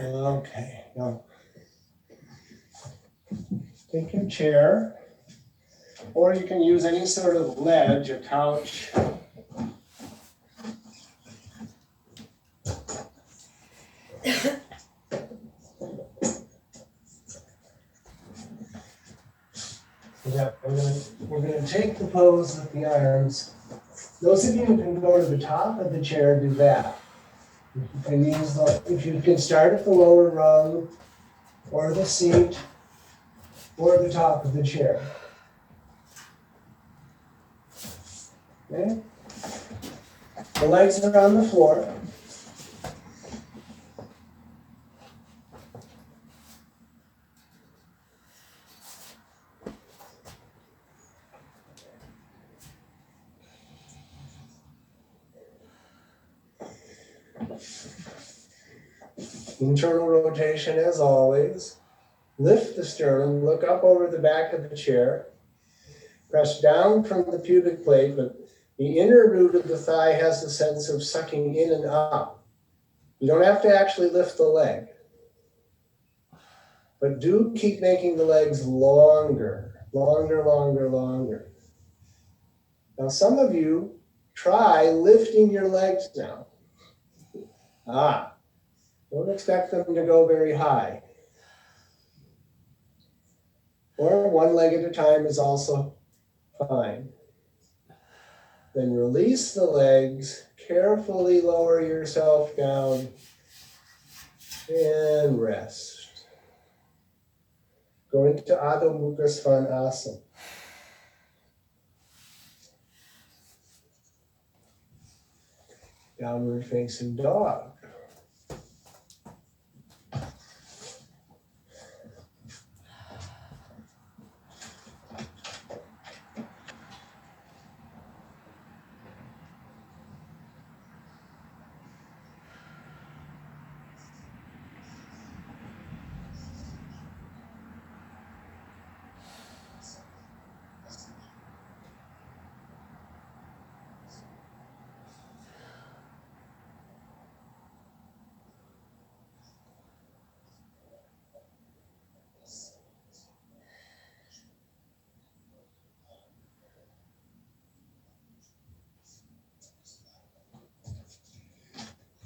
Okay, now take your chair, or you can use any sort of ledge, a couch. Yeah, we're gonna take the pose with the arms. Those of you who can go to the top of the chair, do that. If you can start at the lower rung, or the seat, or the top of the chair. Okay? The legs are on the floor. Internal rotation as always. Lift the sternum, look up over the back of the chair. Press down from the pubic plate, but the inner root of the thigh has the sense of sucking in and up. You don't have to actually lift the leg. But do keep making the legs longer, longer, longer, longer. Now some of you, try lifting your legs now. Don't expect them to go very high. Or one leg at a time is also fine. Then release the legs, carefully lower yourself down, and rest. Go into adho, mukha, svanasana. Downward facing dog.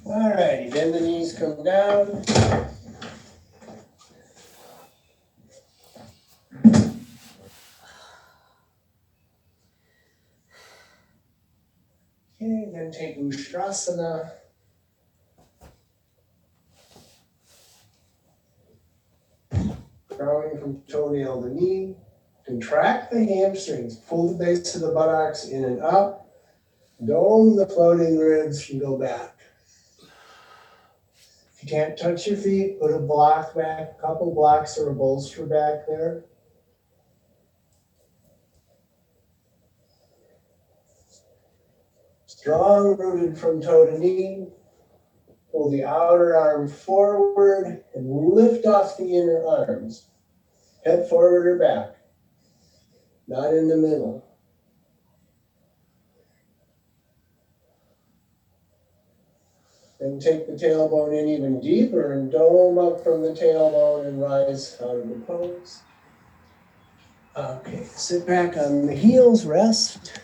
All righty, bend the knees, come down. Okay, then take ustrasana. Crowning from toenail to knee. Contract the hamstrings, pull the base of the buttocks in and up. Dome the floating ribs and go back. If you can't touch your feet, put a block back, a couple blocks or a bolster back there. Strong rooted from toe to knee. Pull the outer arm forward and lift off the inner arms. Head forward or back, not in the middle. Then take the tailbone in even deeper and dome up from the tailbone and rise out of the pose. Okay, sit back on the heels, rest.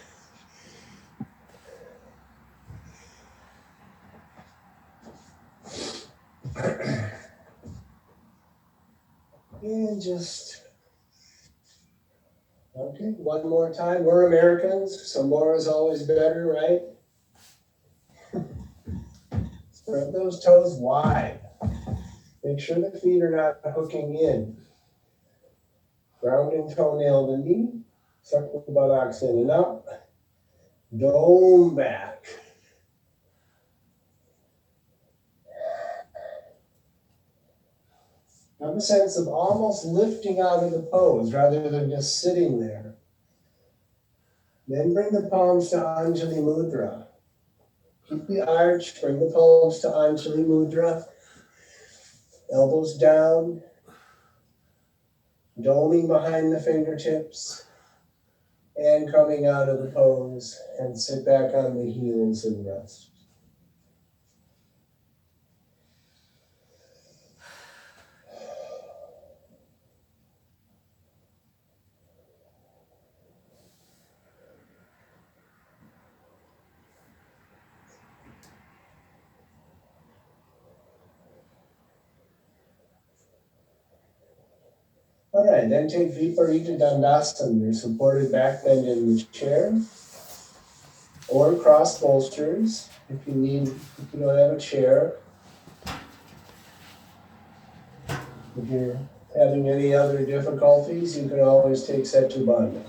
And just, okay, one more time. We're Americans, so more is always better, right? Spread those toes wide. Make sure the feet are not hooking in. Grounding toenail to knee. Suck the buttocks in and up. Dome back. Have a sense of almost lifting out of the pose rather than just sitting there. Then bring the palms to Anjali Mudra. Keep the arch, bring the palms to Anjali Mudra. Elbows down. Doming behind the fingertips. And coming out of the pose and sit back on the heels and rest. All right, then take viparita dandasana, your supported back bend in the chair, or cross bolsters if you don't have a chair. If you're having any other difficulties, you can always take setubandha.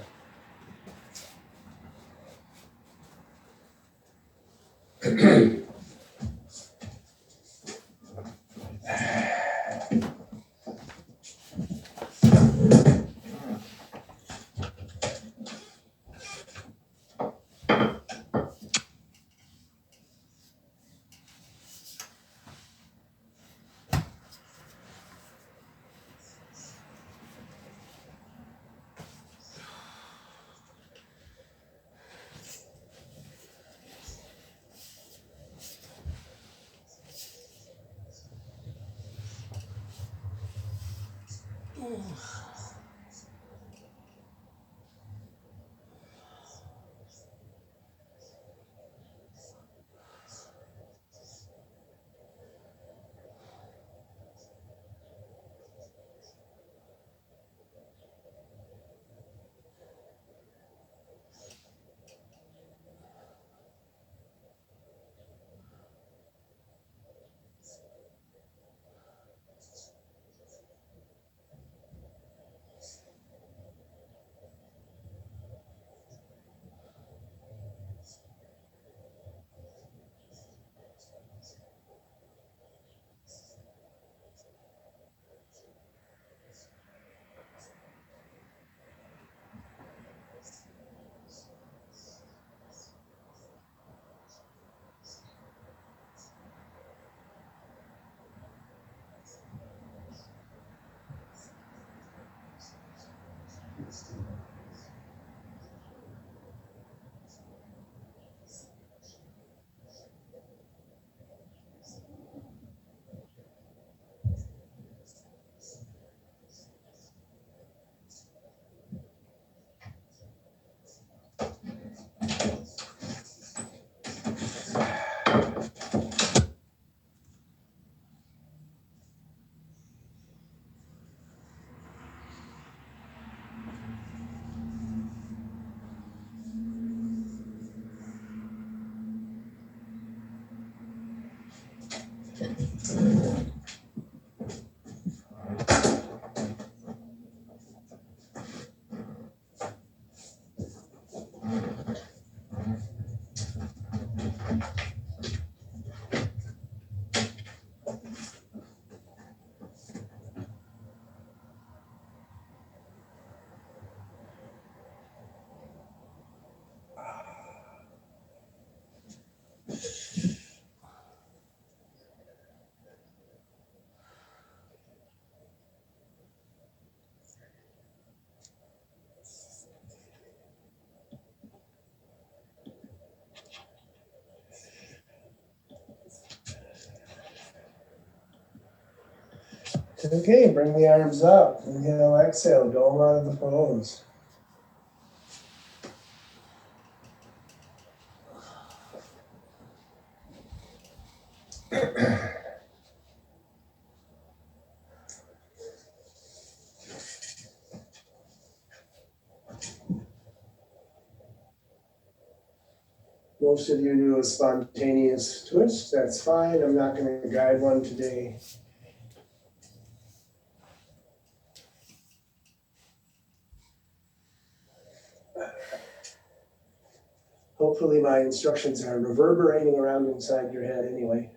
Okay, bring the arms up. Inhale, exhale, dome out of the pose. Most of you do a spontaneous twist. That's fine. I'm not going to guide one today. Hopefully my instructions are reverberating around inside your head anyway.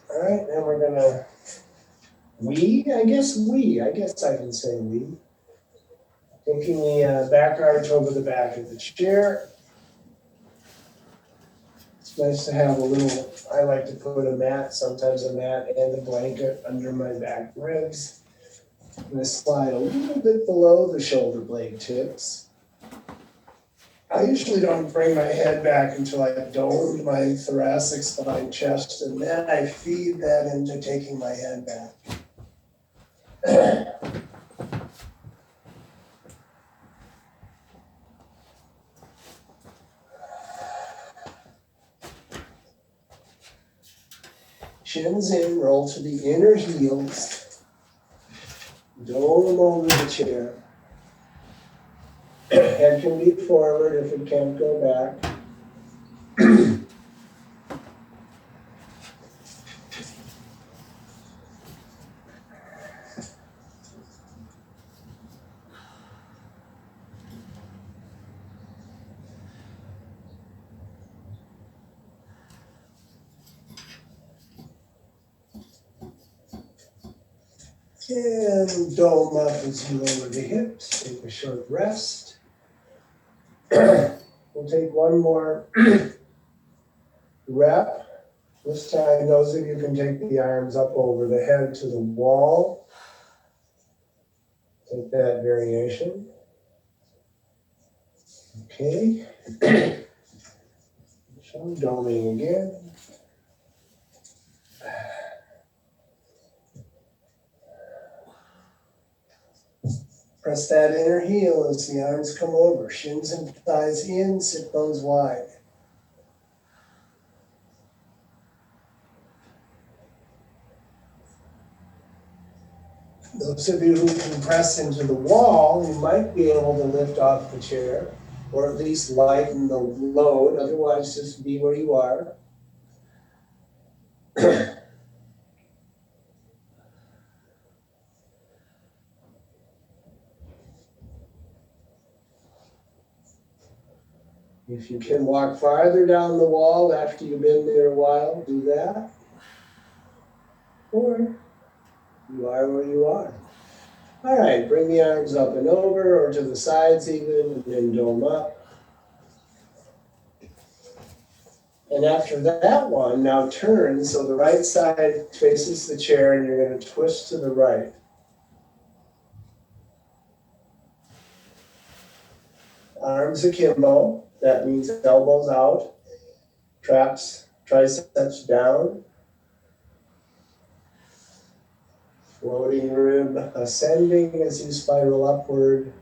All right, then we're gonna I guess I can say we. Taking the back arch over the back of the chair. It's nice to have I like to put a mat, sometimes a mat and a blanket under my back ribs. I'm gonna slide a little bit below the shoulder blade tips. I usually don't bring my head back until I've domed my thoracic spine, chest, and then I feed that into taking my head back. Shins in, roll to the inner heels. Dome over the chair. Head can be forward if it can't go back. And dome up as you lower the hips. Take a short rest. We'll take one more rep. This time, those of you can take the arms up over the head to the wall. Take that variation. Okay. So doming again. Press that inner heel as the arms come over. Shins and thighs in, sit bones wide. Those of you who can press into the wall, you might be able to lift off the chair, or at least lighten the load. Otherwise, just be where you are. If you can walk farther down the wall after you've been there a while, do that. Or you are where you are. All right, bring the arms up and over, or to the sides even, and then dome up. And after that one, now turn, so the right side faces the chair, and you're going to twist to the right. Arms akimbo, that means elbows out, traps, triceps down. Floating rib ascending as you spiral upward.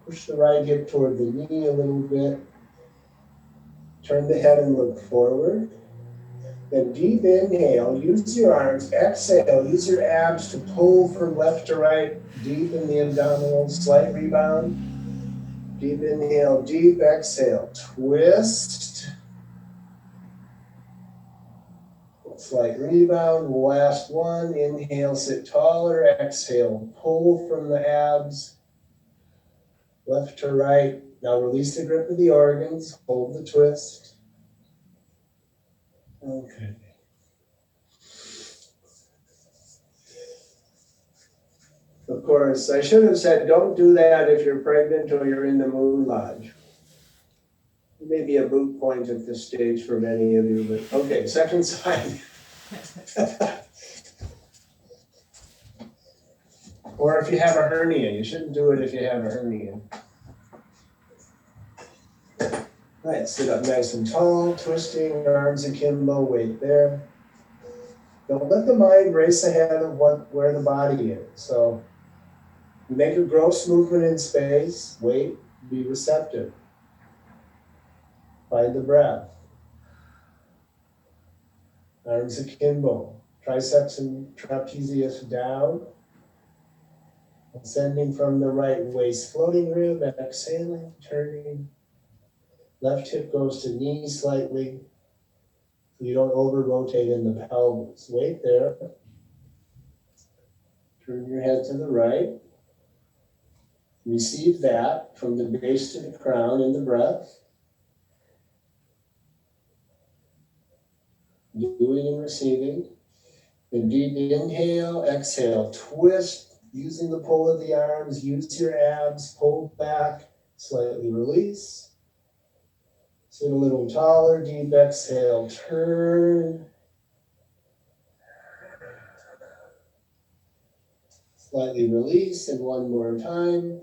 Push the right hip toward the knee a little bit. Turn the head and look forward. Then deep inhale, use your arms. Exhale, use your abs to pull from left to right. Deep in the abdominal, slight rebound. Deep inhale, deep exhale. Twist. Slight rebound. Last one. Inhale, sit taller. Exhale, pull from the abs. Left to right. Now release the grip of the organs. Hold the twist. Okay. Of course, I should have said don't do that if you're pregnant or you're in the moon lodge. It may be a moot point at this stage for many of you, but okay, second side. Or if you have a hernia, you shouldn't do it if you have a hernia. Right, sit up nice and tall, twisting, arms akimbo, weight there. Don't let the mind race ahead of where the body is. So make a gross movement in space, wait, be receptive. Find the breath. Arms akimbo, triceps and trapezius down. Ascending from the right waist, floating rib, exhaling, turning. Left hip goes to knee slightly. You don't over-rotate in the pelvis. Wait there. Turn your head to the right. Receive that from the base to the crown in the breath. Doing and receiving. Then deep inhale, exhale, twist, using the pull of the arms, use your abs, pull back, slightly release. Sit a little taller, deep exhale, turn. Slightly release, and one more time.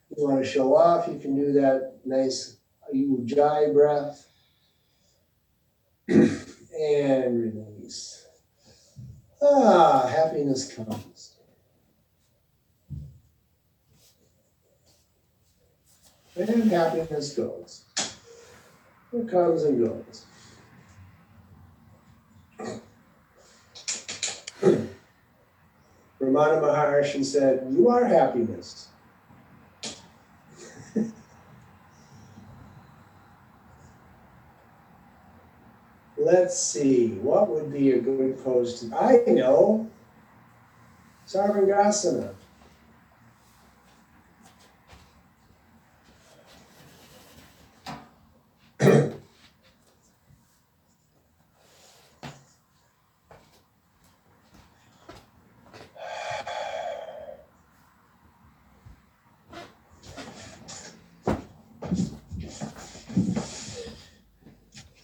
If you want to show off, you can do that nice ujjayi breath. And release. Happiness comes. And happiness goes. It comes and goes. Ramana Maharshi said, "You are happiness." Let's see, what would be a good pose to... I know, sarvangasana.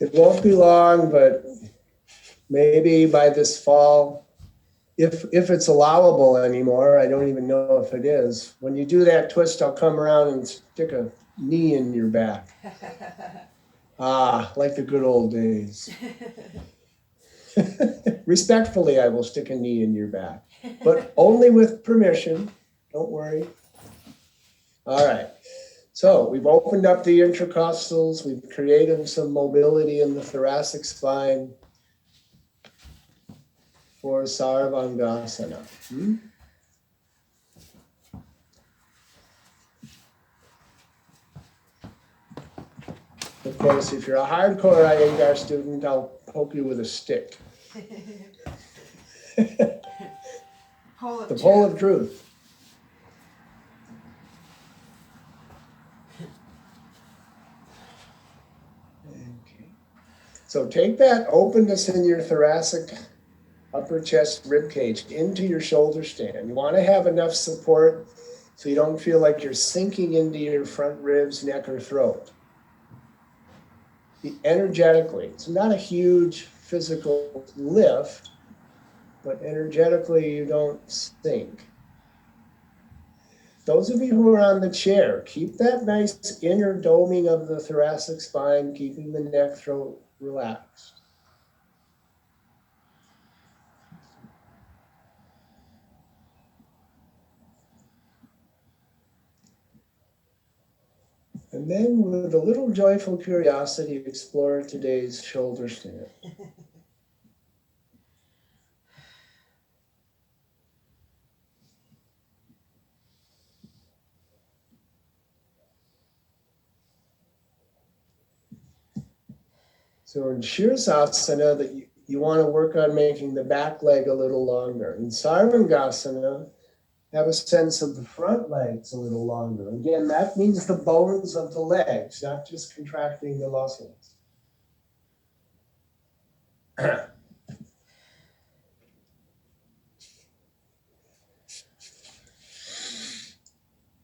It won't be long, but maybe by this fall, if it's allowable anymore, I don't even know if it is. When you do that twist, I'll come around and stick a knee in your back. Ah, like the good old days. Respectfully, I will stick a knee in your back, but only with permission. Don't worry. All right. So we've opened up the intercostals. We've created some mobility in the thoracic spine for sarvangasana. Of course, if you're a hardcore Iyengar student, I'll poke you with a stick. The pole of truth. Okay. So take that openness in your thoracic upper chest rib cage into your shoulder stand. You want to have enough support so you don't feel like you're sinking into your front ribs, neck, or throat. Energetically, it's not a huge physical lift, but energetically you don't sink. Those of you who are on the chair, keep that nice inner doming of the thoracic spine, keeping the neck, throat relaxed. And then with a little joyful curiosity, explore today's shoulder stand. So in Shirsasana, that you want to work on making the back leg a little longer. In Sarvangasana, have a sense of the front legs a little longer. Again, that means the bones of the legs, not just contracting the muscles.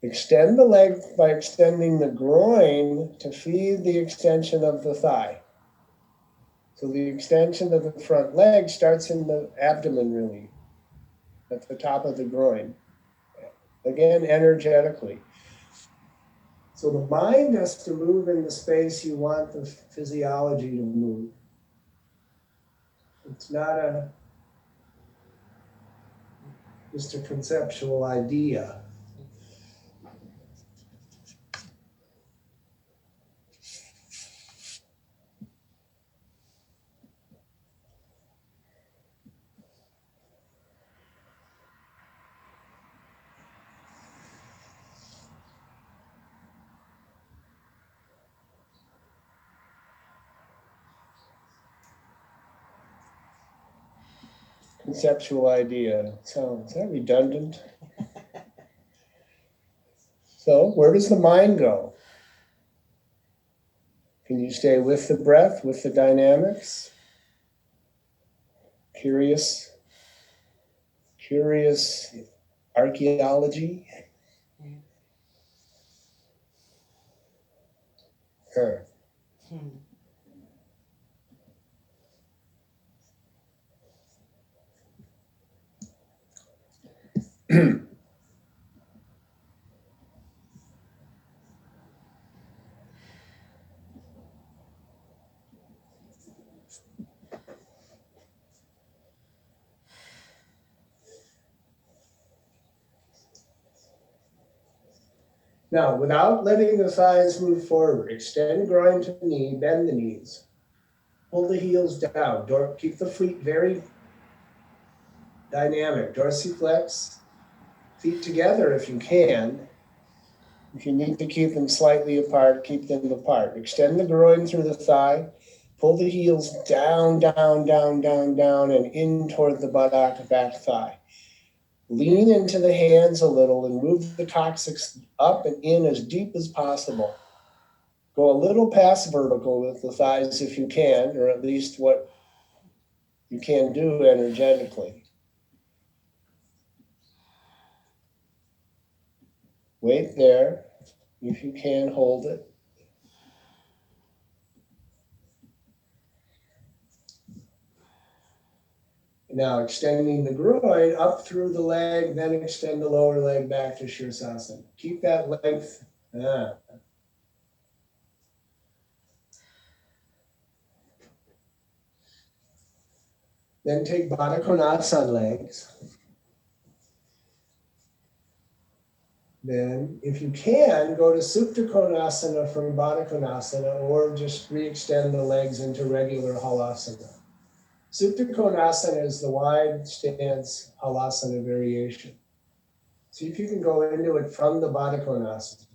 Extend the leg by extending the groin to feed the extension of the thigh. So the extension of the front leg starts in the abdomen, really, at the top of the groin. Again, energetically. So the mind has to move in the space you want the physiology to move. It's not just a conceptual idea. Conceptual idea. So is that redundant? So where does the mind go? Can you stay with the breath, with the dynamics? Curious archaeology? Sure. Now, without letting the thighs move forward, extend groin to knee, bend the knees. Pull the heels down. Keep the feet very dynamic. Dorsiflex. Feet together if you can. If you need to keep them slightly apart, keep them apart. Extend the groin through the thigh. Pull the heels down, down, down, down, down, and in toward the buttock, back thigh. Lean into the hands a little and move the coccyx up and in as deep as possible. Go a little past vertical with the thighs if you can, or at least what you can do energetically. Wait there. If you can, hold it. Now extending the groin up through the leg, then extend the lower leg back to Sirsasana. Keep that length. Then take Baddha Konasana legs. Then, if you can, go to Supta Konasana from Baddha Konasana, or just re-extend the legs into regular Halasana. Supta Konasana is the wide stance Halasana variation. See if you can go into it from the Baddha Konasana.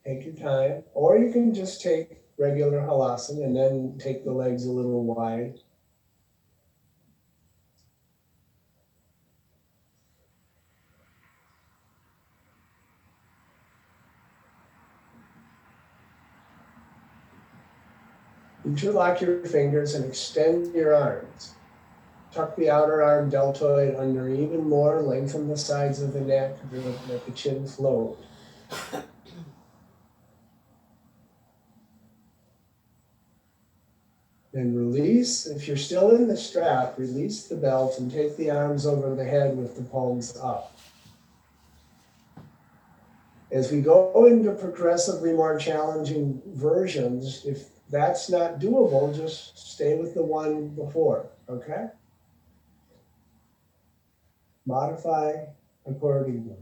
Take your time, or you can just take regular Halasana and then take the legs a little wide. Interlock your fingers and extend your arms. Tuck the outer arm deltoid under even more, lengthen the sides of the neck, let the chin float. Then release. If you're still in the strap, release the belt and take the arms over the head with the palms up. As we go into progressively more challenging versions, if that's not doable, just stay with the one before, okay? Modify accordingly.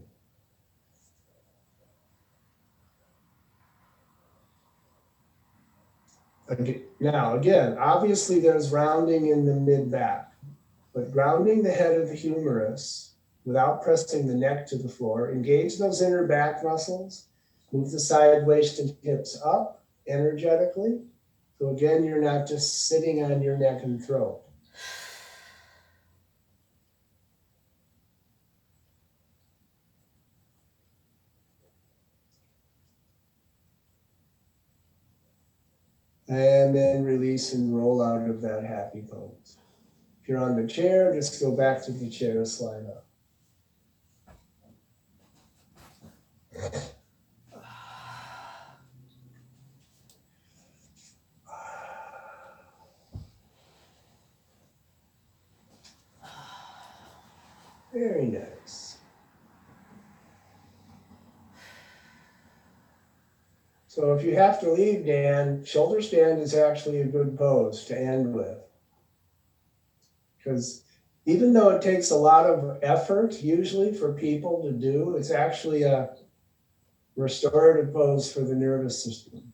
Now, again, obviously there's rounding in the mid-back, but grounding the head of the humerus without pressing the neck to the floor, engage those inner back muscles, move the side waist and hips up energetically. So again, you're not just sitting on your neck and throat. And then release and roll out of that happy pose. If you're on the chair, just go back to the chair, slide up. Very nice. So if you have to leave, Dan, shoulder stand is actually a good pose to end with. Because even though it takes a lot of effort usually for people to do, it's actually a restorative pose for the nervous system.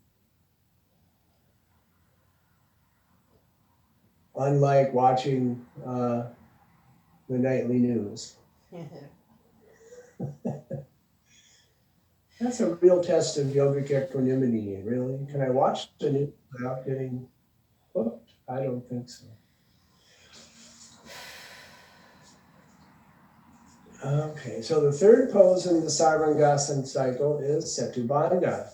Unlike watching the nightly news. That's a real test of yogic equanimity, really. Can I watch the news without getting hooked? I don't think so. Okay, so the third pose in the sarvangasana cycle is setubandha.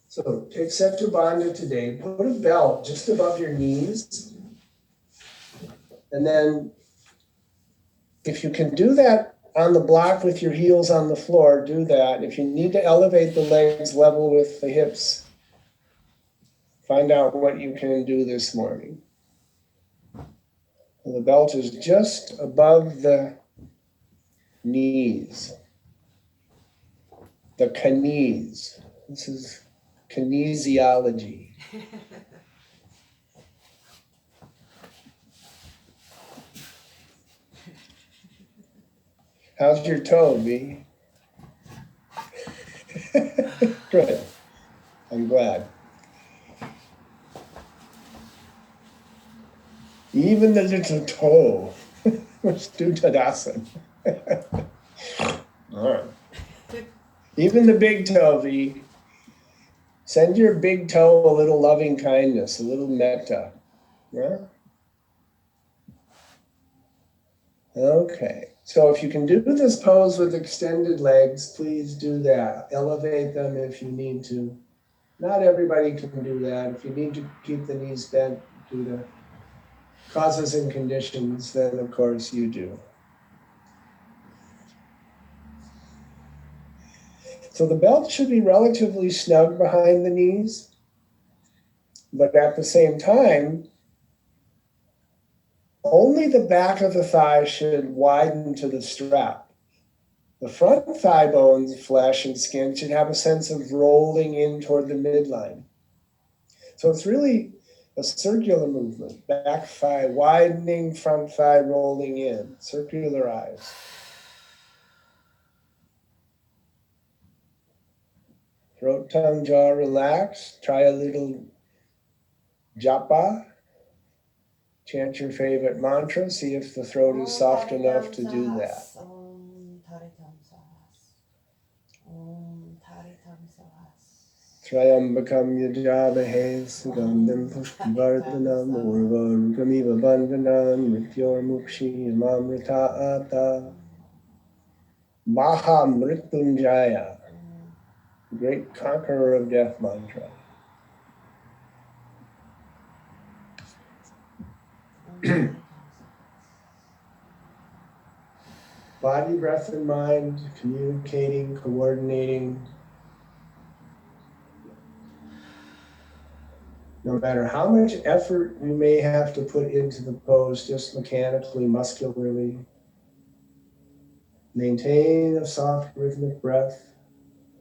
So take setubandha today, put a belt just above your knees, and then if you can do that on the block with your heels on the floor, do that. If you need to elevate the legs level with the hips, find out what you can do this morning. And the belt is just above the knees, the knees. This is kinesiology. How's your toe, V? Good. I'm glad. Even the little toe. Let's do Tadasana. All right. Even the big toe, V. Send your big toe a little loving kindness, a little metta. Yeah? Okay. So if you can do this pose with extended legs, please do that. Elevate them if you need to. Not everybody can do that. If you need to keep the knees bent due to causes and conditions, then of course you do. So the belt should be relatively snug behind the knees, but at the same time, only the back of the thigh should widen to the strap. The front thigh bones, flesh, and skin should have a sense of rolling in toward the midline. So it's really a circular movement. Back thigh widening, front thigh rolling in. Circular eyes. Throat, tongue, jaw relaxed. Try a little japa. Chant your favorite mantra. See if the throat is soft enough to do that. Trayambakam yajavahe sugandham pushpavardhanam urvarukamiva bandhanam mrityormukshi amamritaata. Maha Mrityunjaya, great conqueror of death mantra. Body, breath, and mind, communicating, coordinating. No matter how much effort you may have to put into the pose, just mechanically, muscularly, maintain a soft rhythmic breath.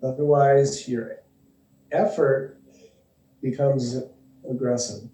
Otherwise, your effort becomes aggressive.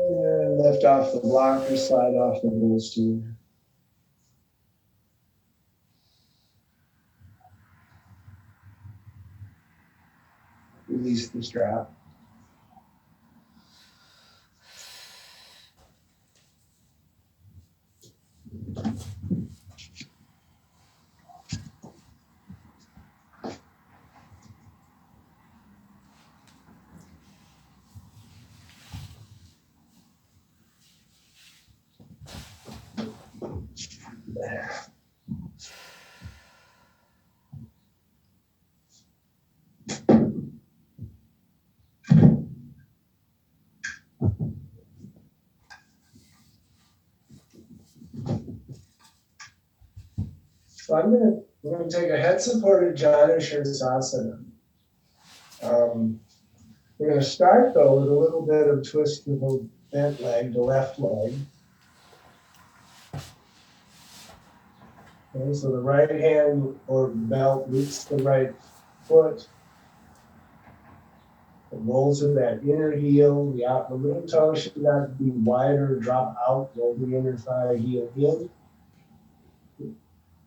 And lift off the blocker, slide off the bolster. Release the strap. So we're going to take a head supported jhana shirsasana. We're going to start though with a little bit of twist of the bent leg, the left leg. Okay, so the right hand or belt meets the right foot. It rolls in that inner heel. The little toe should not be wider, drop out, roll the inner thigh, heel in.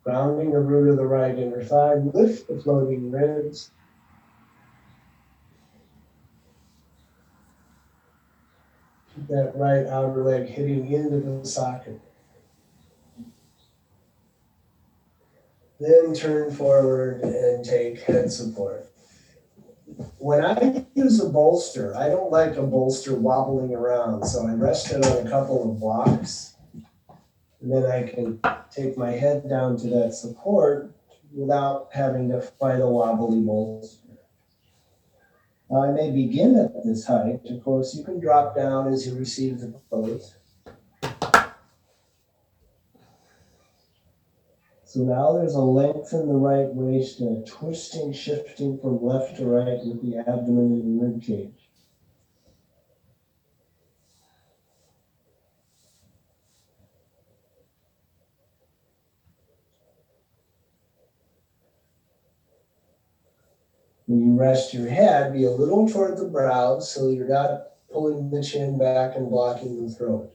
Grounding the root of the right inner thigh, lift the floating ribs. Keep that right outer leg hitting into the socket. Then turn forward and take head support. When I use a bolster, I don't like a bolster wobbling around, so I rest it on a couple of blocks. And then I can take my head down to that support without having to fight a wobbly bolster. Now I may begin at this height. Of course, you can drop down as you receive the pose. So now there's a length in the right waist and a twisting, shifting from left to right with the abdomen and the rib cage. When you rest your head, be a little toward the brows so you're not pulling the chin back and blocking the throat.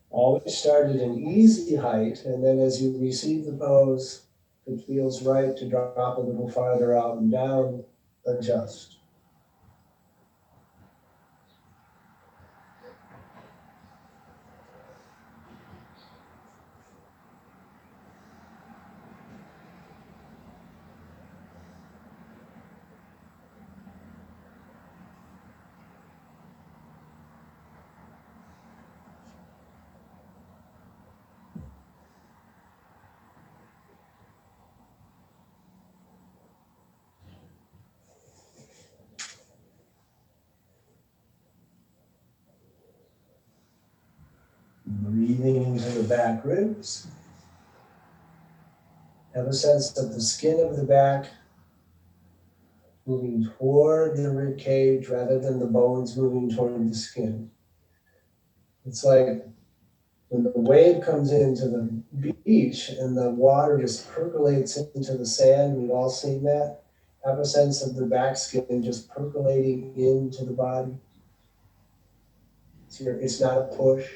Always start at an easy height, and then as you receive the pose, if it feels right to drop a little farther out and down, adjust. Breathing into the back ribs. Have a sense of the skin of the back moving toward the rib cage rather than the bones moving toward the skin. It's like when the wave comes into the beach and the water just percolates into the sand, we've all seen that. Have a sense of the back skin just percolating into the body. It's not a push.